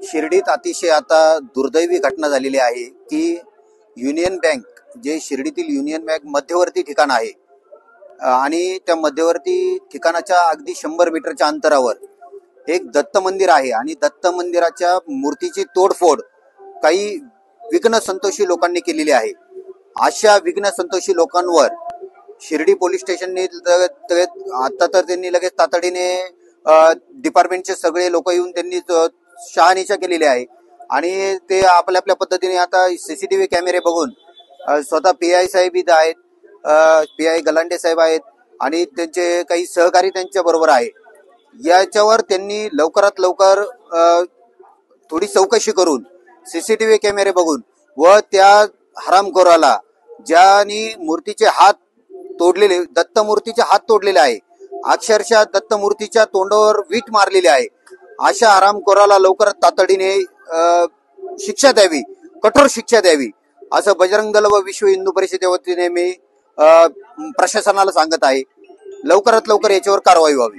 शिर्डीत अतिशय आता दुर्दैवी घटना झालेली आहे की युनियन बँक, जे शिर्डीतील युनियन बँक मध्यवर्ती ठिकाण आहे आणि त्या मध्यवर्ती ठिकाणाच्या अगदी 100 मीटरच्या अंतरावर एक दत्त मंदिर आहे आणि दत्त मंदिराच्या मूर्तीची तोडफोड काही विघ्न संतोषी लोकांनी केलेली आहे। अशा विघ्न संतोषी लोकांवर शिर्डी पोलीस स्टेशनने आता तर त्यांनी लगेच तातडीने डिपार्टमेंटचे सगळे लोक येऊन त्यांनी शहानिशा केलेली आहे आणि ते आपल्या आपल्या पद्धतीने आता सीसीटीव्ही कॅमेरे बघून स्वतः पीआय साहेब इथं आहेत, पीआय गलांडे साहेब आहेत आणि त्यांचे काही सहकारी त्यांच्या बरोबर आहे। याच्यावर त्यांनी लवकरात लवकर थोडी चौकशी करून सीसीटीव्ही कॅमेरे बघून व त्या हरामखोराला ज्यानी मूर्तीचे हात तोडलेले, दत्त मूर्तीचे हात तोडलेले आहे, अक्षरशः दत्त मूर्तीच्या तोंडावर वीट मारलेली आहे, अशा हरामखोराला लवकरात तातडीने शिक्षा द्यावी, कठोर शिक्षा द्यावी असं बजरंग दल व विश्व हिंदू परिषदेच्या वतीने मी प्रशासनाला सांगत आहे। लवकरात लवकर याच्यावर कारवाई व्हावी।